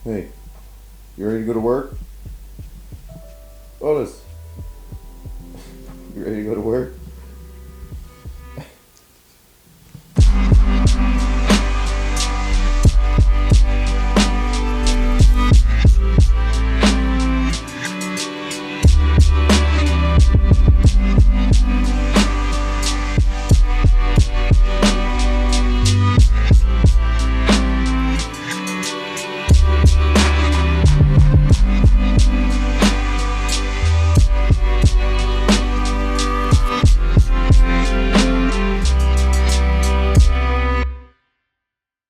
Hey, you ready to go to work? Otis, you ready to go to work?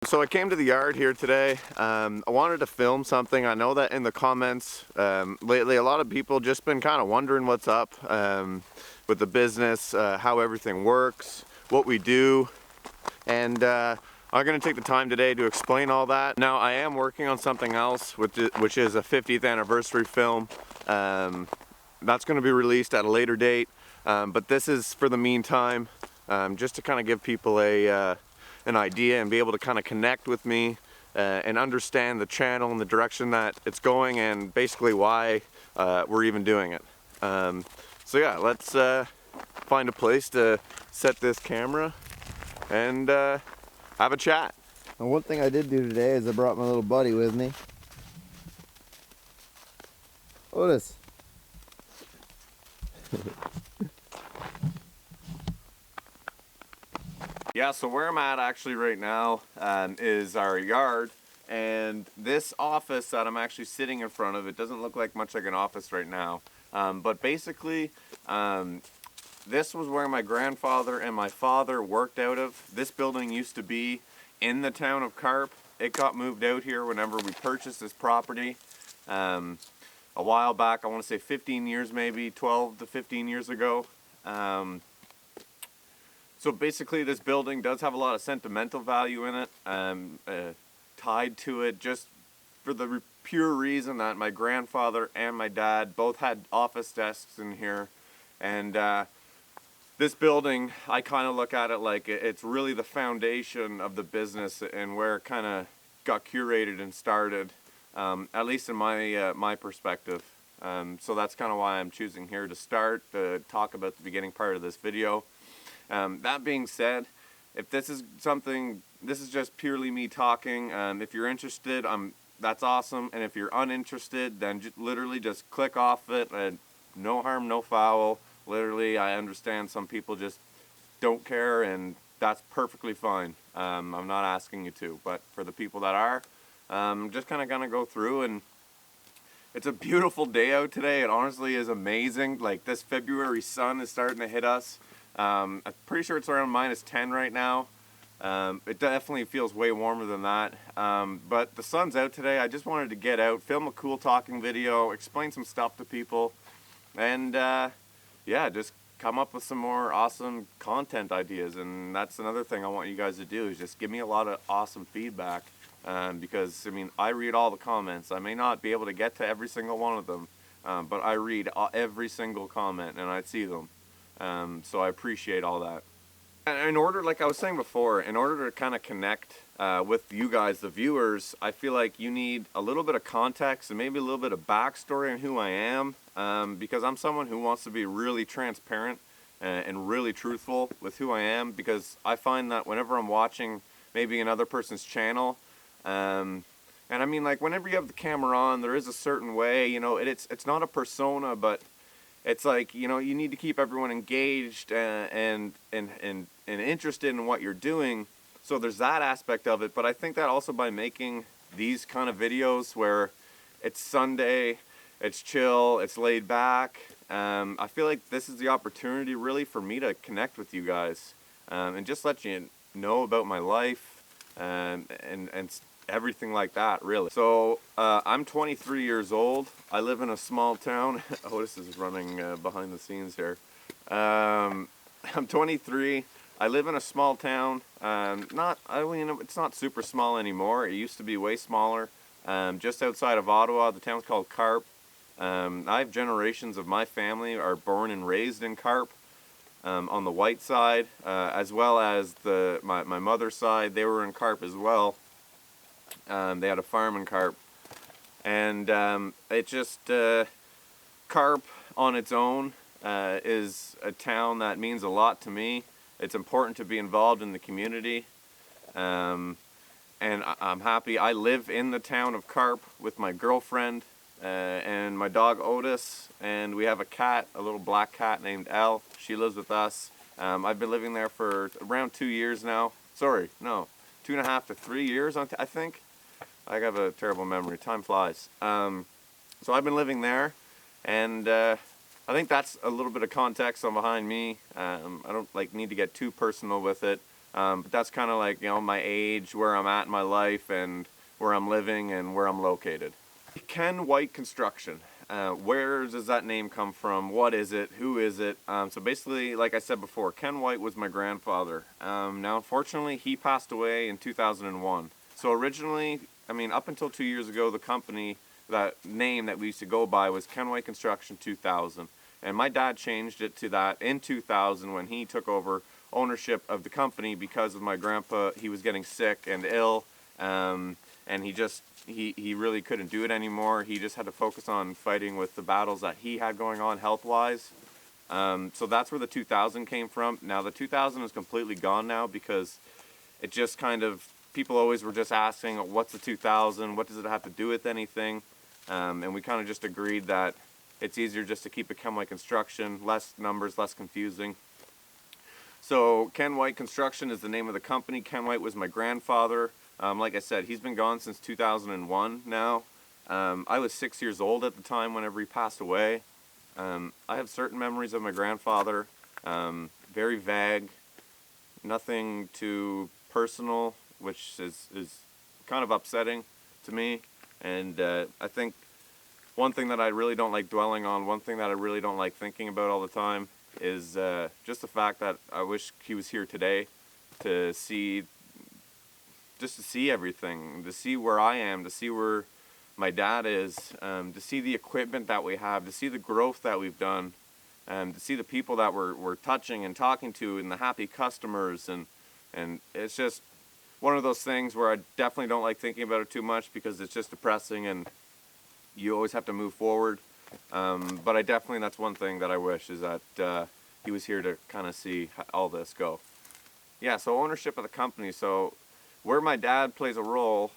So I came to the yard here today. I wanted to film something. I know that in the comments lately a lot of people just been kind of wondering what's up with the business, how everything works, what we do, and I'm going to take the time today to explain all that. Now I am working on something else which is a 50th anniversary film. That's going to be released at a later date, but this is for the meantime, just to kind of give people an idea and be able to kind of connect with me and understand the channel and the direction that it's going and basically why we're even doing it. So yeah, let's find a place to set this camera and have a chat. And one thing I did do today is I brought my little buddy with me. Otis. Yeah, so where I'm at actually right now is our yard, and this office that I'm actually sitting in front of, it doesn't look like much like an office right now, but basically this was where my grandfather and my father worked out of. This building used to be in the town of Carp. It got moved out here whenever we purchased this property a while back. I want to say 15 years, maybe 12 to 15 years ago. So basically this building does have a lot of sentimental value in it, tied to it, just for the pure reason that my grandfather and my dad both had office desks in here. And this building, I kind of look at it like it's really the foundation of the business and where it kind of got curated and started, at least in my perspective. So that's kind of why I'm choosing here to start, to talk about the beginning part of this video. That being said, if this is something, this is just purely me talking. If you're interested, that's awesome. And if you're uninterested, then literally just click off it. No harm, no foul. Literally, I understand some people just don't care, and that's perfectly fine. I'm not asking you to, but for the people that are, I'm just kind of gonna go through. And it's a beautiful day out today. It honestly is amazing. Like, this February sun is starting to hit us. I'm pretty sure it's around -10 right now. It definitely feels way warmer than that. But the sun's out today. I just wanted to get out, film a cool talking video, explain some stuff to people, and yeah, just come up with some more awesome content ideas. And that's another thing I want you guys to do, is just give me a lot of awesome feedback. Because, I mean, I read all the comments. I may not be able to get to every single one of them, but I read every single comment and I see them. So I appreciate all that. And in order, like I was saying before, in order to kind of connect with you guys, the viewers, I feel like you need a little bit of context and maybe a little bit of backstory on who I am, because I'm someone who wants to be really transparent and really truthful with who I am, because I find that whenever I'm watching maybe another person's channel, and I mean, like, whenever you have the camera on, there is a certain way, you know, it's not a persona, but it's like, you know, you need to keep everyone engaged and interested in what you're doing. So there's that aspect of it. But I think that also by making these kind of videos where it's Sunday, it's chill, it's laid back, I feel like this is the opportunity really for me to connect with you guys and just let you know about my life and everything like that, really. So I'm 23 years old. I live in a small town. Otis is running behind the scenes here. I'm 23. I live in a small town. I mean, it's not super small anymore. It used to be way smaller. Just outside of Ottawa. The town's called Carp. I have generations of my family are born and raised in Carp. On the white side, as well as my mother's side, they were in Carp as well. They had a farm in Carp. And it just, Carp on its own is a town that means a lot to me. It's important to be involved in the community. And I'm happy. I live in the town of Carp with my girlfriend and my dog Otis, and we have a cat, a little black cat named Elle. She lives with us. I've been living there for around 2 years now. Sorry, no, 2.5 to 3 years, I think. I have a terrible memory. Time flies. So I've been living there, and I think that's a little bit of context on behind me. I don't need to get too personal with it. But that's kind of like, my age, where I'm at in my life, and where I'm living, and where I'm located. Ken White Construction. Where does that name come from? What is it? Who is it? So basically, like I said before, Ken White was my grandfather. Now, unfortunately, he passed away in 2001. So originally, up until 2 years ago, the company, that name that we used to go by was Ken White Construction 2000. And my dad changed it to that in 2000 when he took over ownership of the company because of my grandpa. He was getting sick and ill, and he really couldn't do it anymore. He just had to focus on fighting with the battles that he had going on health-wise. So that's where the 2000 came from. Now the 2000 is completely gone now because it just kind of, people always were just asking, what's the 2000? What does it have to do with anything? And we kind of just agreed that it's easier just to keep it Ken White Construction, less numbers, less confusing. So Ken White Construction is the name of the company. Ken White was my grandfather. Like I said, he's been gone since 2001 now. I was 6 years old at the time whenever he passed away. I have certain memories of my grandfather, very vague, nothing too personal, which is kind of upsetting to me. And I think one thing that I really don't like dwelling on, one thing that I really don't like thinking about all the time is just the fact that I wish he was here today to see everything, to see where I am, to see where my dad is, to see the equipment that we have, to see the growth that we've done, to see the people that we're touching and talking to, and the happy customers, and it's just one of those things where I definitely don't like thinking about it too much because it's just depressing and you always have to move forward. But that's one thing that I wish is that he was here to kind of see all this go. Yeah, so ownership of the company. So where my dad plays a role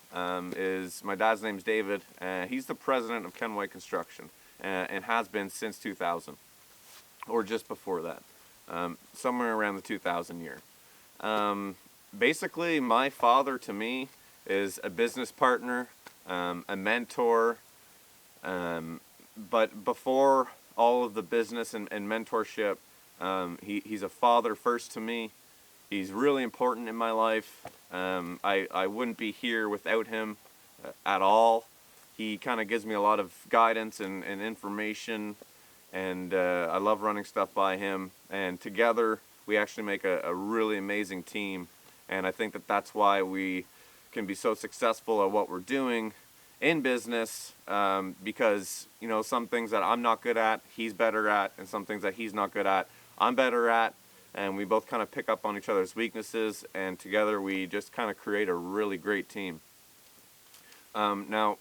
is, my dad's name's David. He's the president of Ken White Construction and has been since 2000, or just before that, somewhere around the 2000 year. Basically, my father to me is a business partner, a mentor, but before all of the business and mentorship, he's a father first to me. He's really important in my life. I wouldn't be here without him at all. He kind of gives me a lot of guidance and information, and I love running stuff by him. And together, we actually make a really amazing team. And I think that's why we can be so successful at what we're doing in business, because some things that I'm not good at, he's better at, and some things that he's not good at, I'm better at, and we both kind of pick up on each other's weaknesses, and together we just kind of create a really great team. Now,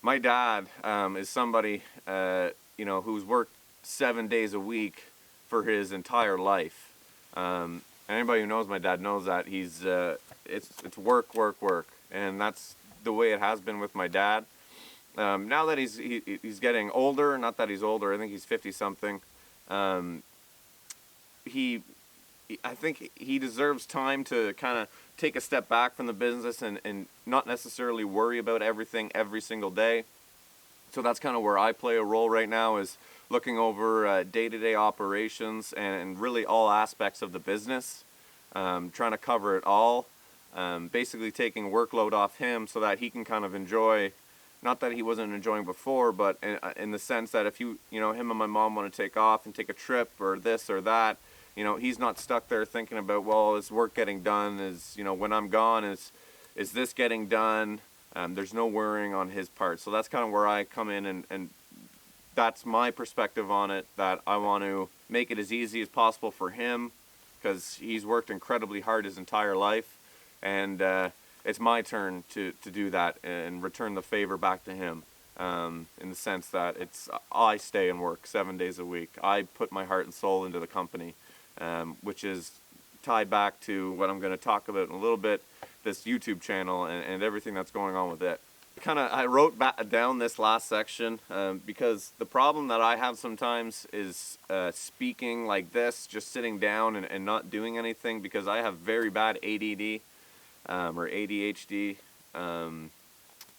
my dad is somebody who's worked 7 days a week for his entire life. Anybody who knows my dad knows that he's it's work, work, work, and that's the way it has been with my dad. Now that he's getting older, not that he's older, I think he's 50 something. I think he deserves time to kind of take a step back from the business and not necessarily worry about everything every single day. So that's kind of where I play a role right now, is looking over day-to-day operations and really all aspects of the business, trying to cover it all, basically taking workload off him so that he can kind of enjoy, not that he wasn't enjoying before, but in the sense that if him and my mom want to take off and take a trip or this or that, he's not stuck there thinking about, well, is work getting done? When I'm gone, is this getting done? There's no worrying on his part. So that's kind of where I come in, and that's my perspective on it, that I want to make it as easy as possible for him, because he's worked incredibly hard his entire life, and it's my turn to do that and return the favor back to him. in the sense that I stay and work 7 days a week. I put my heart and soul into the company, which is tied back to what I'm going to talk about in a little bit, this YouTube channel and everything that's going on with it. I wrote down this last section because the problem that I have sometimes is speaking like this, just sitting down and not doing anything, because I have very bad ADD or ADHD.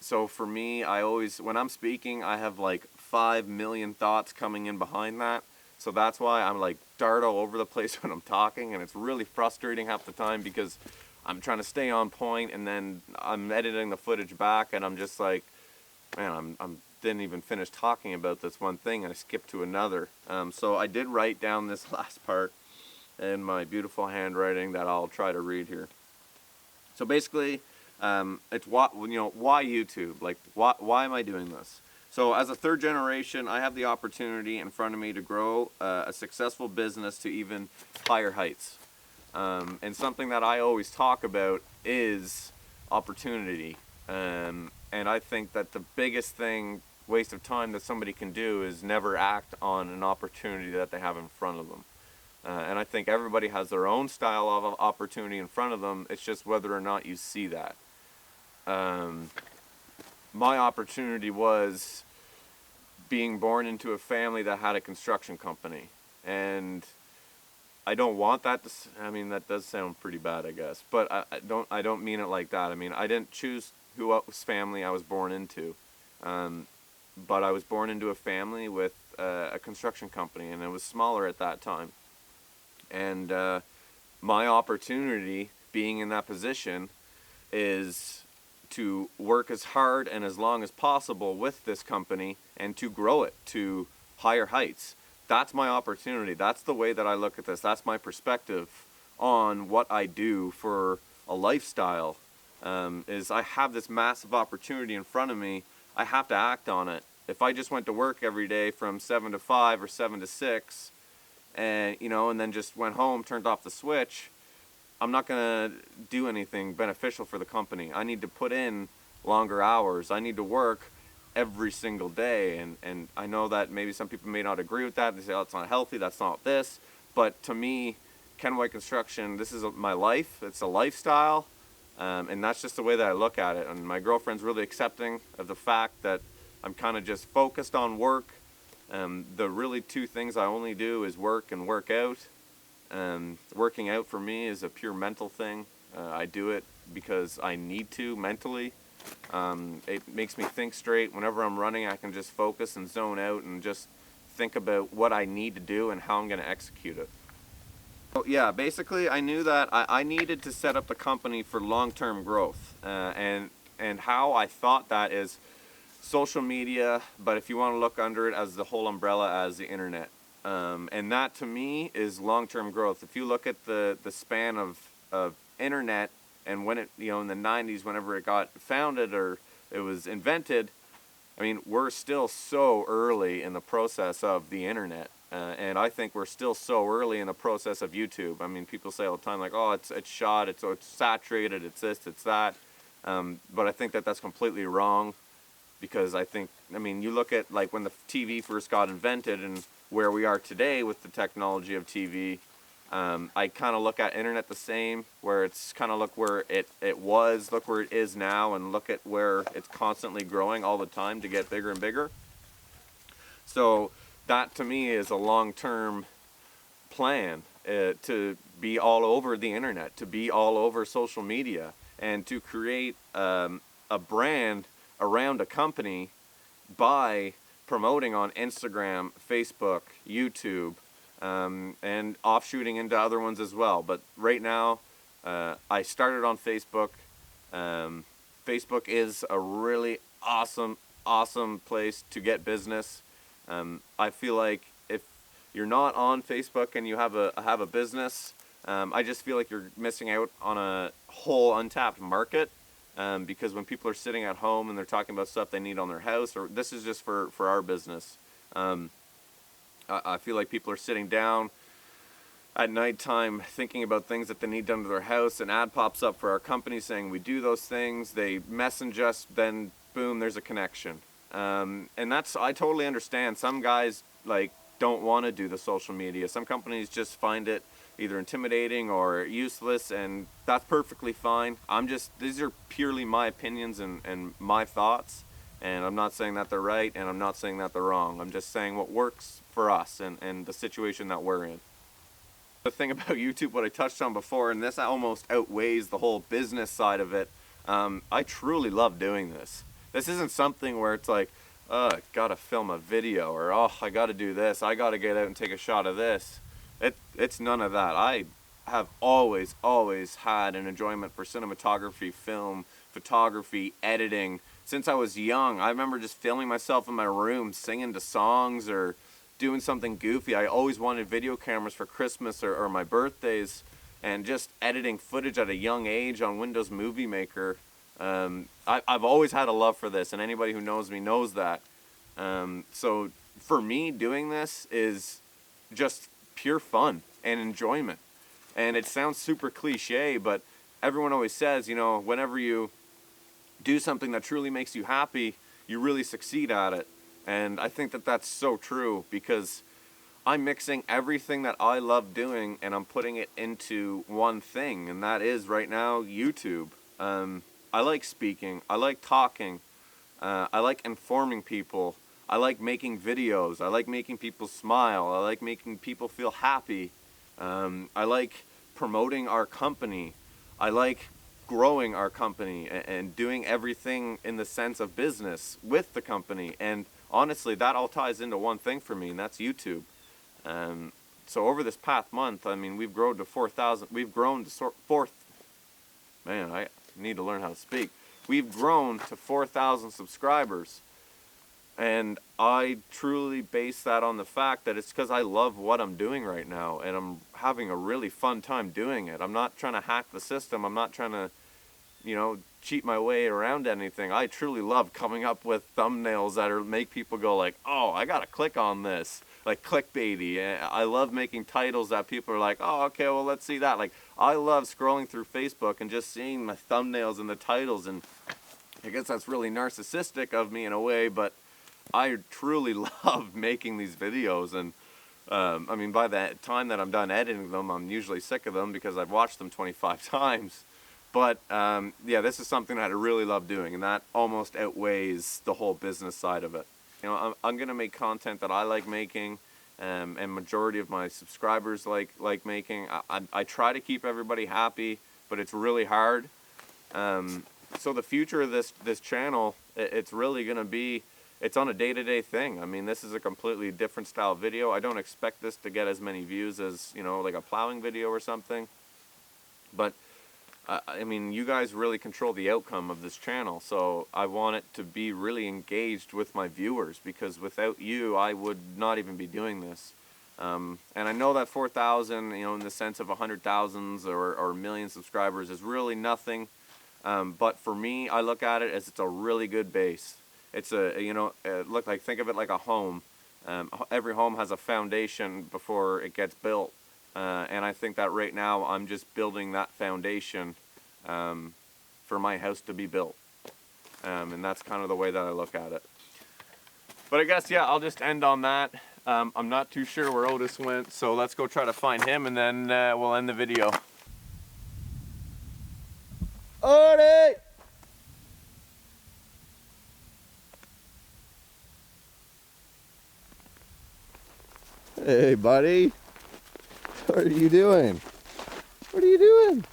So for me, I always, when I'm speaking, I have like 5 million thoughts coming in behind that. So that's why I'm like dart all over the place when I'm talking, and it's really frustrating half the time because I'm trying to stay on point, and then I'm editing the footage back, and I'm just like, man, I'm didn't even finish talking about this one thing, and I skipped to another. So I did write down this last part in my beautiful handwriting that I'll try to read here. So basically, it's why YouTube? Like, why am I doing this? So as a third generation, I have the opportunity in front of me to grow a successful business to even higher heights. And something that I always talk about is opportunity. And I think that the biggest waste of time that somebody can do is never act on an opportunity that they have in front of them. And I think everybody has their own style of opportunity in front of them. It's just whether or not you see that. My opportunity was being born into a family that had a construction company. And I don't want that to, I mean, that does sound pretty bad, I guess. But I don't mean it like that. I mean, I didn't choose whose family I was born into. But I was born into a family with a construction company, and it was smaller at that time. And my opportunity being in that position is to work as hard and as long as possible with this company and to grow it to higher heights. That's my opportunity. That's the way that I look at this. That's my perspective on what I do for a lifestyle. Is I have this massive opportunity in front of me. I have to act on it. If I just went to work every day from 7 to 5 or 7 to 6, and then just went home, turned off the switch, I'm not going to do anything beneficial for the company. I need to put in longer hours. I need to work every single day. And I know that maybe some people may not agree with that. They say, oh, it's not healthy, that's not this. But to me, Ken White Construction, this is my life. It's a lifestyle. And that's just the way that I look at it. And my girlfriend's really accepting of the fact that I'm kind of just focused on work. The really two things I only do is work and work out. Working out for me is a pure mental thing. I do it because I need to mentally. It makes me think straight. Whenever I'm running, I can just focus and zone out and just think about what I need to do and how I'm going to execute it. So yeah, basically I knew that I needed to set up the company for long-term growth. And how I thought that is social media, but if you want to look under it as the whole umbrella as the internet. And that to me is long-term growth. If you look at the span of internet and when it, in the 90s, whenever it got founded or it was invented, I mean, we're still so early in the process of the internet. And I think we're still so early in the process of YouTube. I mean, people say all the time, like, oh, it's shot, it's saturated, it's this, it's that. But I think that that's completely wrong. Because you look at like when the TV first got invented and where we are today with the technology of TV, I kind of look at internet the same, where it's kind of look where it was, look where it is now, and look at where it's constantly growing all the time to get bigger and bigger. So that to me is a long-term plan to be all over the internet, to be all over social media, and to create a brand around a company by promoting on Instagram, Facebook, YouTube, and offshooting into other ones as well. But right now, I started on Facebook. Facebook is a really awesome place to get business. I feel like if you're not on Facebook and you have a business, I just feel like you're missing out on a whole untapped market. Because when people are sitting at home and they're talking about stuff they need on their house, or this is just for our business, I feel like people are sitting down at nighttime thinking about things that they need done to their house. An ad pops up for our company saying we do those things. They message us, then boom, there's a connection. And I totally understand. Some guys like don't want to do the social media. Some companies just find it either intimidating or useless, and that's perfectly fine. These are purely my opinions and my thoughts, and I'm not saying that they're right, and I'm not saying that they're wrong. I'm just saying what works for us and the situation that we're in. The thing about YouTube, what I touched on before, and this almost outweighs the whole business side of it, I truly love doing this. This isn't something where it's like, oh, I gotta film a video, or oh, I gotta do this, I gotta get out and take a shot of this. It's none of that. I have always had an enjoyment for cinematography, film, photography, editing. Since I was young, I remember just filming myself in my room, singing to songs or doing something goofy. I always wanted video cameras for Christmas or my birthdays, and just editing footage at a young age on Windows Movie Maker. I've always had a love for this, and anybody who knows me knows that. So for me, doing this is just pure fun and enjoyment. And it sounds super cliche, but everyone always says, you know, whenever you do something that truly makes you happy, you really succeed at it. And I think that that's so true, because I'm mixing everything that I love doing and I'm putting it into one thing, and that is right now YouTube. I like speaking, I like talking, I like informing people, I like making videos, I like making people smile, I like making people feel happy, I like promoting our company, I like growing our company and doing everything in the sense of business with the company. And honestly, that all ties into one thing for me, and that's YouTube. So over this past month, I mean, we've grown to 4,000. We've grown to Man, I need to learn how to speak. We've grown to 4,000 subscribers, and I truly base that on the fact that it's because I love what I'm doing right now, and I'm having a really fun time doing it. I'm not trying to hack the system. I'm not trying to, you know, cheat my way around anything. I truly love coming up with thumbnails that make people go like, oh, I gotta click on this, like clickbaity. I love making titles that people are like, oh, okay, well, let's see that. Like, I love scrolling through Facebook and just seeing my thumbnails and the titles, and I guess that's really narcissistic of me in a way, but I truly love making these videos. And I mean, by the time that I'm done editing them, I'm usually sick of them because I've watched them 25 times. But yeah, this is something that I really love doing, and that almost outweighs the whole business side of it. You know, I'm gonna make content that I like making, and majority of my subscribers like making. I try to keep everybody happy, but it's really hard. So the future of this channel, it's really gonna be, it's on a day-to-day thing. I mean, this is a completely different style video. I don't expect this to get as many views as, you know, like a plowing video or something, but I mean, you guys really control the outcome of this channel, so I want it to be really engaged with my viewers, because without you, I would not even be doing this. And I know that 4,000, you know, in the sense of 100,000s or million subscribers is really nothing, but for me, I look at it as it's a really good base. It's a, you know, think of it like a home. Every home has a foundation before it gets built. And I think that right now I'm just building that foundation for my house to be built. And that's kind of the way that I look at it. But I guess, yeah, I'll just end on that. I'm not too sure where Otis went, so let's go try to find him, and then we'll end the video. Otis! Hey, buddy. What are you doing? What are you doing?